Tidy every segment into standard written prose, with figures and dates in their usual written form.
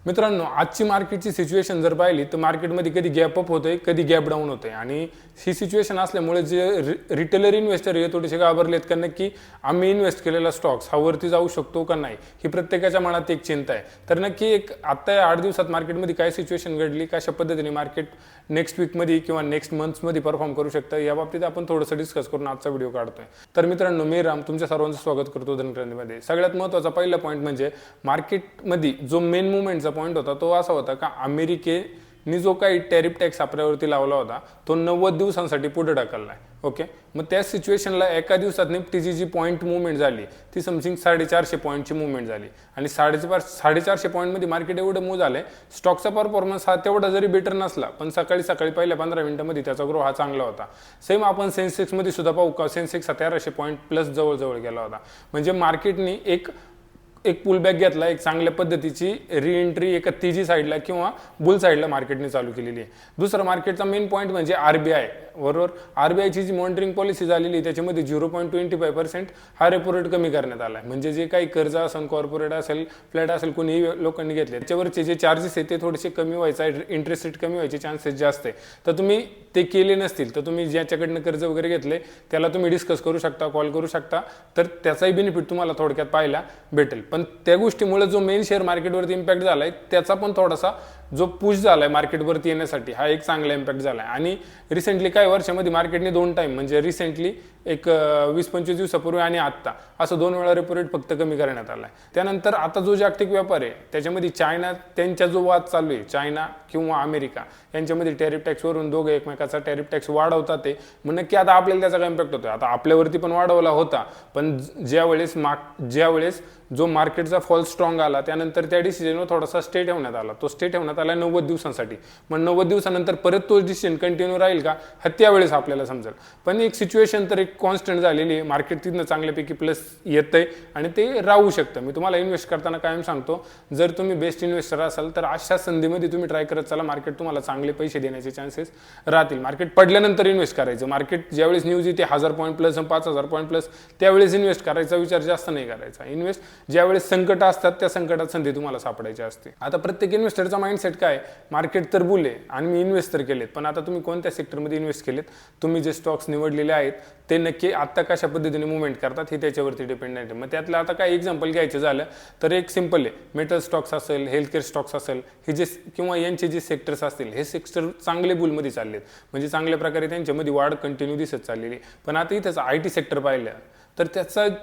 मित्रांनो, आजची मार्केटची सिच्युएशन जर पाहिली तर मार्केटमध्ये कधी गॅप अप होतंय, कधी गॅप डाऊन होतंय आणि ही सिच्युएशन असल्यामुळे जे रिटेलर इन्व्हेस्टर हे थोडेसे घाबरलेत का नक्की आम्ही इन्व्हेस्ट केलेला स्टॉक्स हा वरती जाऊ शकतो का नाही, ही प्रत्येकाच्या मनात एक चिंता आहे. तर नक्की एक आता या 8 दिवसात मार्केटमध्ये काय सिच्युएशन घडली, कशा पद्धतीने मार्केट नेक्स्ट वीकमध्ये किंवा नेक्स्ट मंथ्समध्ये परफॉर्म करू शकतं या बाबतीत आपण थोडंसं डिस्कस करून आजचा व्हिडिओ काढतोय. तर मित्रांनो, मी राम तुमच्या सर्वांचं स्वागत करतो धनक्रांतीमध्ये. सगळ्यात महत्त्वाचा पहिला पॉईंट म्हणजे मार्केटमध्ये जो मेन मुवमेंटचा पॉईंट होता तो असा होता का अमेरिकेने जो काही टॅरिफ टॅक्स आपल्यावरती लावला होता तो 90 दिवसांसाठी पुढे ढकलला आहे. ओके, मग त्या सिच्युएशनला एका दिवसात निफ्टीची जी पॉईंट मुवमेंट झाली ती समथिंग 450 पॉईंटची मुवमेंट झाली आणि 450 पॉईंटमध्ये मार्केट एवढं मूव झालंय. स्टॉकचा परफॉर्मन्स हा तेवढा जरी बेटर नसला पण सकाळी पहिल्या 15 मिनिटांमध्ये त्याचा ग्रो हा चांगला होता. सेम आपण सेन्सेक्समध्ये सुद्धा पाहू का सेन्सेक्स 1300 पॉईंट प्लस जवळ गेला होता. म्हणजे मार्केटने एक पुलबॅक घेतला, एक चांगल्या पद्धतीची रिएंट्री एका तेजी साईडला किंवा बुल साईडला मार्केटने चालू केलेली आहे. दुसरा मार्केटचा मेन पॉईंट म्हणजे आरबीआय बरोबर. आरबीआयची जी मॉनिटरिंग पॉलिसी झालेली त्याच्यामध्ये 0.25% हा रेपो रेट कमी करण्यात आला आहे. म्हणजे जे काही कर्ज असेल, कॉर्पोरेट असेल, फ्लॅट असेल, कोणीही लोकांनी घेतले त्याच्यावरचे जे चार्जेस आहेत ते थोडेसे कमी व्हायचे आहे, इंटरेस्ट रेट कमी व्हायचे चान्सेस जास्त आहे. तर तुम्ही ते केले नसतील तर तुम्ही ज्याच्याकडनं कर्ज वगैरे घेतले त्याला तुम्ही डिस्कस करू शकता, कॉल करू शकता, तर त्याचाही बेनिफिट तुम्हाला थोडक्यात पाहायला भेटेल. पण त्या गोष्टीमुळे जो मेन शेअर मार्केटवरती इम्पॅक्ट झालाय त्याचा पण थोडासा जो पुश झालाय मार्केटवरती येण्यासाठी हा एक चांगला इम्पॅक्ट झालाय. आणि रिसेंटली काही वर्षामध्ये मार्केटने 2 टाइम म्हणजे रिसेंटली एक 20-25 दिवसापूर्वी आणि आत्ता असं 2 वेळा रेपो रेट फक्त कमी करण्यात आलाय. त्यानंतर आता जो जागतिक व्यापार आहे त्याच्यामध्ये चायना, त्यांचा जो वाद चालू आहे चायना किंवा अमेरिका यांच्यामध्ये टॅरिफ टॅक्सवरून दोघे एकमेकाचा टॅरिफ टॅक्स वाढवतात ते मग नक्की आता आपल्याला त्याचा काय इम्पॅक्ट होतो. आता आपल्यावरती पण वाढवला होता पण ज्यावेळेस जो मार्केटचा फॉल स्ट्रॉंग आला त्यानंतर त्या डिसिजनवर थोडासा स्टे ठेवण्यात आला. तो स्टे ठेवण्यात आला 90 दिवसांसाठी. मग 90 दिवसानंतर परत तो डिसिजन कंटिन्यू राहील का हा त्यावेळेस आपल्याला समजेल. पण एक सिच्युएशन तर एक कॉन्स्टंट झालेली आहे, मार्केट तिथनं चांगल्यापैकी प्लस येतंय आणि ते राहू शकतं. मी तुम्हाला इन्व्हेस्ट करताना कायम सांगतो, जर तुम्ही बेस्ट इन्व्हेस्टर असाल तर अशा संधीमध्ये तुम्ही ट्राय करत चला, मार्केट तुम्हाला चांगले पैसे देण्याचे चान्सेस राहतील. मार्केट पडल्यानंतर इन्व्हेस्ट करायचं. मार्केट ज्यावेळेस न्यूज येते 1000 पॉईंट प्लस 5000 पॉईंट प्लस त्यावेळेस इन्व्हेस्ट करायचा विचार जास्त नाही करायचा. इन्व्हेस्ट ज्यावेळेस संकट असतात त्या संकटात संधी तुम्हाला सापडायची असते. आता प्रत्येक इन्व्हेस्टरचा माइंडसेट काय, मार्केट तर बुल आहे आणि मी इन्व्हेस्ट तर केलेत, पण आता तुम्ही कोणत्या सेक्टरमध्ये इन्व्हेस्ट केलेत, तुम्ही जे स्टॉक्स निवडलेले आहेत ते नक्की आता कशा पद्धतीने मुवमेंट करतात हे त्याच्यावरती डिपेंडेंट आहे. मग त्यातलं आता काय एक्झाम्पल घ्यायचं झालं तर एक सिंपल आहे, मेटल स्टॉक्स असेल, हेल्थकेअर स्टॉक्स असेल, हे जे किंवा यांचे जे सेक्टर्स असतील हे सेक्टर चांगले बुलमध्ये चाललेत, म्हणजे चांगल्या प्रकारे त्यांच्यामध्ये वाढ कंटिन्यू दिसत चाललेली. पण आता इथंच IT सेक्टर पाहिलं तर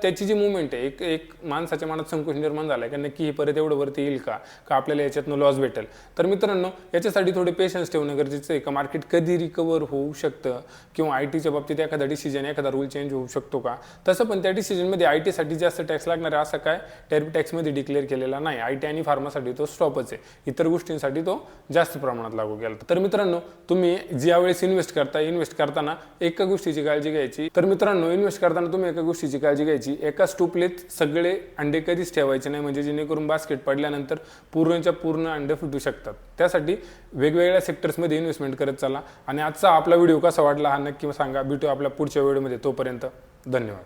त्याची जी मुवमेंट आहे एक माणसाच्या मनात संकोच निर्माण झाला का नक्की ही परत एवढं वरती येईल का आपल्याला याच्यातनं लॉस भेटेल. तर मित्रांनो, याच्यासाठी थोडे पेशन्स ठेवणं गरजेचं आहे का मार्केट कधी रिकवर होऊ शकतं किंवा ITच्या बाबतीत एखादा डिसिजन, एखादा रूल चेंज होऊ शकतो का. तसं पण त्या डिसिजनमध्ये ITसाठी जास्त टॅक्स लागणार आहे असं काय टॅरिफ टॅक्समध्ये डिक्लेअर केलेला नाही. IT आणि फार्मासाठी तो स्टॉपच आहे, इतर गोष्टींसाठी तो जास्त प्रमाणात लागू केला. तर मित्रांनो, तुम्ही ज्यावेळेस इन्व्हेस्ट करताना एका गोष्टीची काळजी घ्यायची. एका स्टूपलेत सगळे अंडे कधीच ठेवायचे नाही, म्हणजे जेणेकरून बास्केट पडल्यानंतर पूर्णच्या पूर्ण अंडे फुटू शकतात. त्यासाठी वेगवेगळ्या सेक्टर्समध्ये इन्व्हेस्टमेंट करत चला. आणि आजचा आपला व्हिडिओ कसा वाटला हा नक्की सांगा. भेटू आपल्या पुढच्या व्हिडिओमध्ये. तोपर्यंत धन्यवाद.